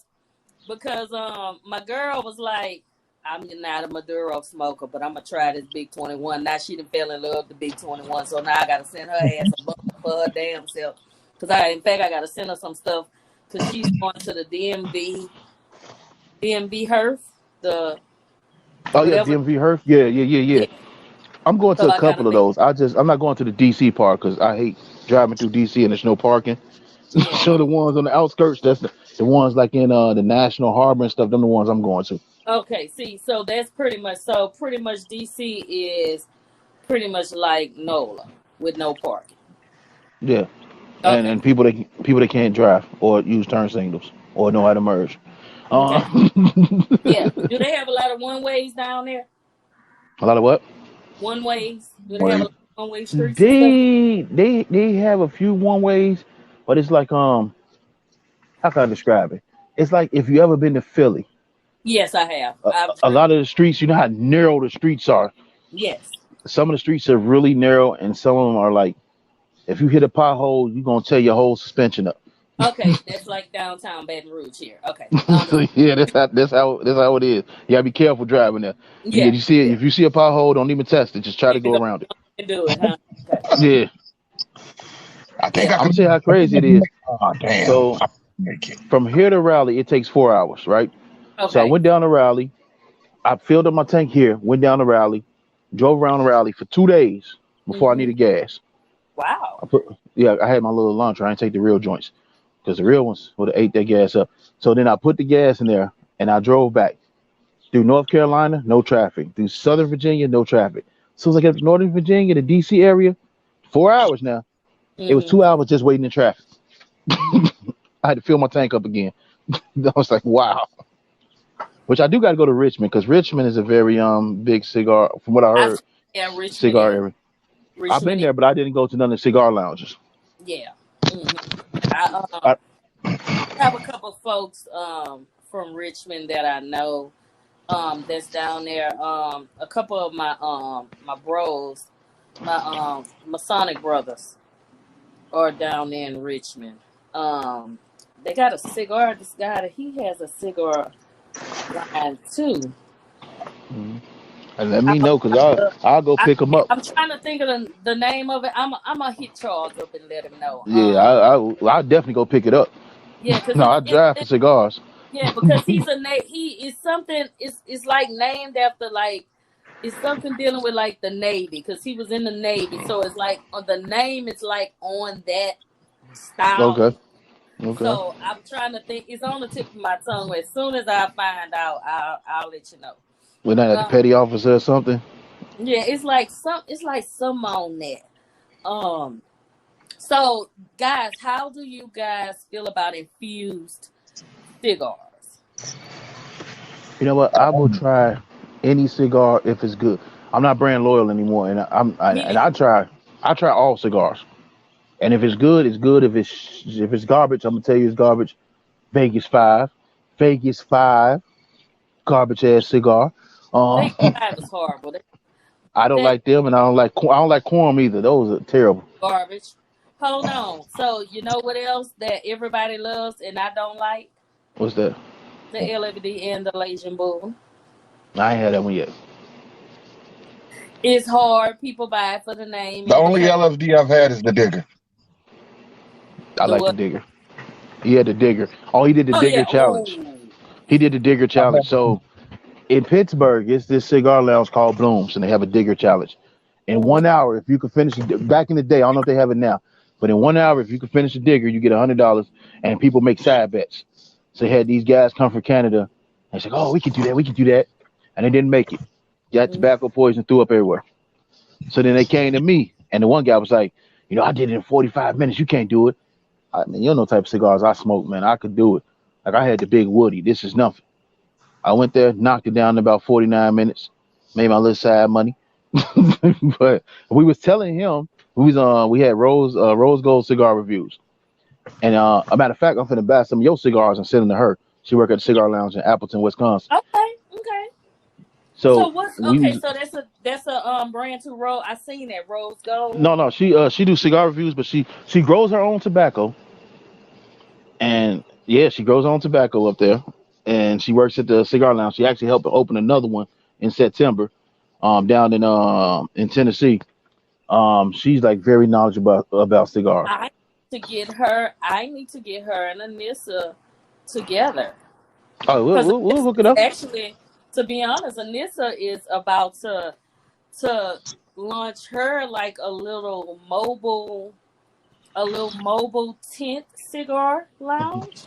my girl was like, I'm not a Maduro smoker, but I'm gonna try this Big 21. Now she done fell in love with the Big 21, so now I gotta send her ass a bundle for her damn self. Cause in fact, I gotta send her some stuff because she's going to the DMV Herf, the Oh yeah, whatever. DMV Herf. Yeah. Yeah, I'm going to so a I gotta couple of make. those. I'm not going to the DC part because I hate driving through DC and there's no parking. Yeah. So the ones on the outskirts, that's the ones like in the National Harbor and stuff. Them the ones I'm going to. Okay. See, so that's pretty much DC is pretty much like Nola with no parking. Yeah, Okay. and people that can't drive or use turn signals or know how to merge. Okay. Uh, Yeah. Do they have a lot of one ways down there? a lot of what? One ways? Do they have a wait, lot of one way streets and stuff? They have a few one ways, but it's like how can I describe it? It's like if you ever been to Philly, Yes, I have. I've a driven. lot of the streets, you know how narrow the streets are. Yes. Some of the streets are really narrow, and some of them are like if you hit a pothole, you're gonna tear your whole suspension up. Okay, that's like downtown Baton Rouge here. Okay, So yeah, that's how it is. You gotta be careful driving there. yeah, You see it, yeah. if you see a pothole, don't even test it. Just try to Even go though around it. you can do it, huh? Okay. Yeah, I think Yeah. I I'm gonna could. tell you how crazy it is. Oh damn! So I make it. from here to Raleigh, it takes 4 hours, right? So I Okay. went down to Raleigh. I filled up my tank here. Went down to Raleigh. Drove around Raleigh for 2 days before I Mm-hmm. needed gas. Wow. I put yeah, I had my little lunch. I didn't take the real joints because the real ones would have ate that gas up. So then I put the gas in there and I drove back through North Carolina, no traffic. Through Southern Virginia, no traffic. As soon as I get to Northern Virginia, the DC area, 4 hours now. It was Mm-hmm. 2 hours just waiting in traffic. I had to fill my tank up again. I was like, wow. Which I do got to go to Richmond because Richmond is a very big cigar, from what I I heard, yeah, Richmond cigar is. area. I've been Richmond is. there, but I didn't go to none of the cigar lounges. Yeah. Mm-hmm. I I, have a couple folks from Richmond that I know that's down there. A couple of my bros, my Masonic brothers are down there in Richmond. They got a cigar. This guy, he has a cigar line too. Mhm. And let I, me know because I'll go I, pick them up. I'm trying to think of the name of it. I'm gonna hit Charles up and let him know. Yeah, I'll definitely go pick it up. Yeah, because No, I drive for cigars. yeah, because he's he is something. It's like named after like it's something dealing with like the Navy because he was in the Navy. So it's like on the name. It's like on that style. Okay, okay. So I'm trying to think. It's on the tip of my tongue. As soon as I find out, I'll let you know. We're not at the Um, petty officer or something. yeah, it's like some on that. Um, so guys, how do you guys feel about infused cigars? You know what? I will try any cigar if it's good. I'm not brand loyal anymore, and Me and I try all cigars. And if it's good, it's good. If it's garbage, I'm gonna tell you it's garbage. Vegas five, Vegas five, garbage ass cigar. Um, Vegas Five is horrible. I don't That like them, and I don't like Quorum either. Those are terrible. garbage. Hold on. So you know what else that everybody loves and I don't like? What's that? The LFD and the Legion Bull. I ain't had that one yet. It's hard. People buy it for the name The and the only flavor. LFD I've had is the Digger. I The like the what? digger. He had the digger. Oh, he did the Oh digger yeah. challenge. Oh. He did the digger I've challenge. had So in Pittsburgh, it's this cigar lounge called Blooms, and they have a digger challenge. In Mhm. 1 hour, if you could finish it, back in the day, I don't know if they have it now, but in 1 hour, if you could finish a digger, you get $100, and people make side bets. So they had these guys come from Canada, and they said, "Oh, we can do that, we can do that," and they didn't make it. Got Mhm. tobacco poison, threw up everywhere. So then they came to me, and the one guy was like, I did it in 45 minutes. You can't do it. I mean, you know, type of cigars I smoke, man. I could do it. Like I had the big Woody. This is nothing. I went there, knocked it down in about 49 minutes, made my little side money. But we was telling him we had rose gold cigar reviews. And a matter of fact, I'm finna buy some of your cigars and send them to her. She work at the cigar lounge in Appleton, Wisconsin. Okay. Okay. So So what's we okay? was So that's a brand new rose. I seen that rose gold. no, she do cigar reviews, but she grows her own tobacco, and yeah, she grows her own tobacco up there, and she works at the cigar lounge. She actually helped open another one in September, down in Tennessee. She's like very knowledgeable about cigars. I need to get her. I need to get her and Anissa together Oh, because we'll hook it up. actually, to be honest, Anissa is about to launch her like a little mobile tent cigar lounge.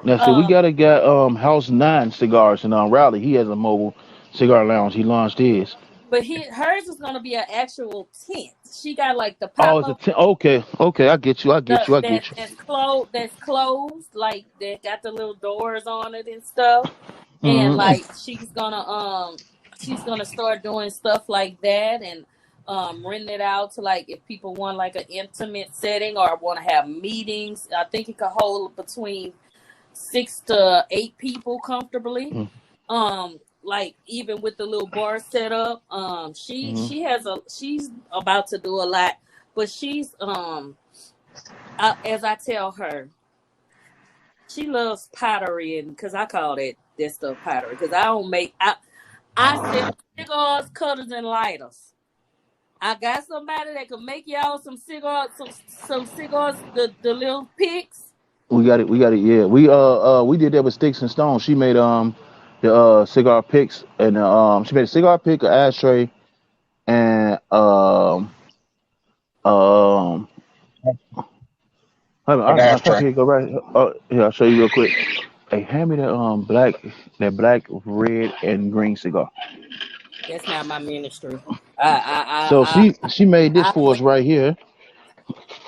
Now, see, we Um, got a guy, House Nine Cigars in Raleigh. He has a mobile cigar lounge. He launched his. but hers is gonna be an actual tent. She got like the Oh, pop it's a up okay, okay. I get you. I get you. I that get you. that's closed, like that got the little doors on it and stuff. And Mm-hmm. like she's gonna start doing stuff like that and renting it out to like if people want like an intimate setting or want to have meetings. I think it could hold between 6 to 8 people comfortably. Like even with the little bar set up, Mm-hmm. she's about to do a lot, but as I tell her, she loves pottery, and because I call that stuff pottery, because I sell cigars, cutters, and lighters. I got somebody that can make y'all some cigars, some cigars, the little picks. We got it. We got it. Yeah. We did that with Sticks and Stones. She made the cigar picks, and she made a cigar pick, an ashtray, and um hold on, an my stuff ashtray. here go right. Here, I'll show you real quick. Hey, hand me that black, red, and green cigar. That's not my ministry. I So I she made this I, I for us wait. right here.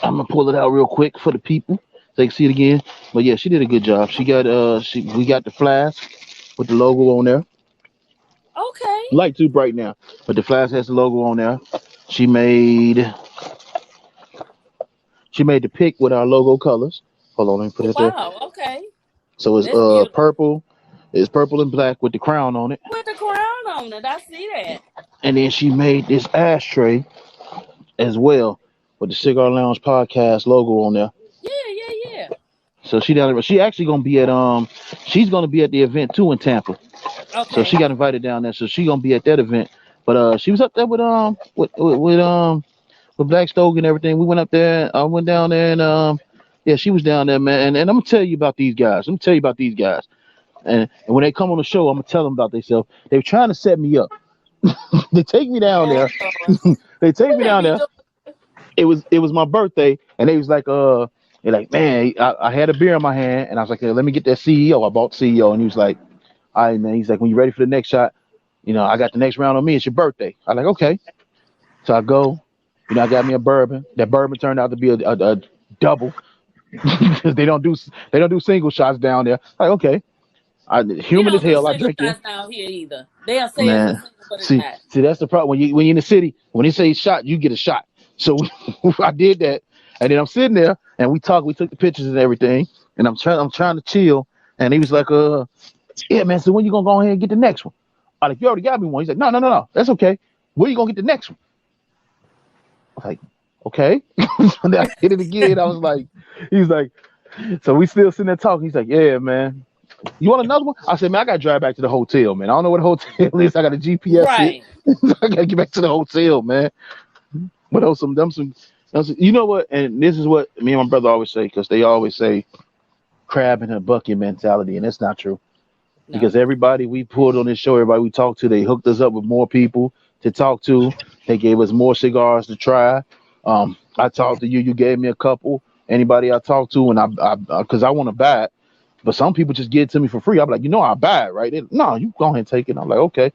I'm gonna pull it out real quick for the people so they can see it again. But yeah, she did a good job. She got we got the flask with the logo on there. Okay. Light too bright now, but the flask has the logo on there. She made she made the pick with our logo colors. Hold on, let me put Oh, it there. wow. Okay. So it's That's beautiful. purple. It's purple and black with the crown on it. With the crown on it, I see that. And then she made this ashtray as well with the Cigar Lounge podcast logo on there. Yeah, yeah, yeah. So she down there. She actually gonna be at she's gonna be at the event too in Tampa. So she Okay. got invited down there. So she gonna be at that event. But she was up there with Black Stove and everything. We went up there. I went down there and yeah, she was down there, man. And I'm gonna tell you about these guys. I'm gonna tell you about these guys. And when they come on the show, I'm gonna tell them about themselves. They were trying to set me up. They take me down Oh there. Lord. They take What me they down be there. doing? It was my birthday, and they was like, they're like, man, I had a beer in my hand, and I was like, hey, let me get that CEO. I bought CEO, and he was like, all right, man. He's like, when you ready for the next shot, I got the next round on me. It's your birthday. I'm like, okay. So I go, I got me a bourbon. That bourbon turned out to be a double because they don't do single shots down there. Like, okay. We Humid as don't do hell. I single drink it, shots down here either. They'll say it's a man. single, but it's See, not. that's the problem. When you in the city, when they say shot, you get a shot. So I did that, and then I'm sitting there, and we talked. We took the pictures and everything, and I'm trying to chill, and he was like, yeah, man. So when you gonna go ahead and get the next one? I like, you already got me one. He's like, no, that's okay. When you gonna get the next one? I was like, okay. And then I hit it again. I was like, he was like, so we still sitting there talking. He's like, yeah, man. You want another one? I said, man, I gotta drive back to the hotel, man. I don't know what the hotel is. I got to GPS it. Right. I gotta get back to the hotel, man. But those you know what? And this is what me and my brother always say, because they always say crab in a bucket mentality, and that's not true. No. Because everybody we pulled on this show, everybody we talked to, they hooked us up with more people to talk to. They gave us more cigars to try. I talked to you. You gave me a couple. Anybody I talked to, and because I want to buy it, but some people just give it to me for free. I'm like, I'll buy it, right? No, you go ahead and take it. I'm like, okay.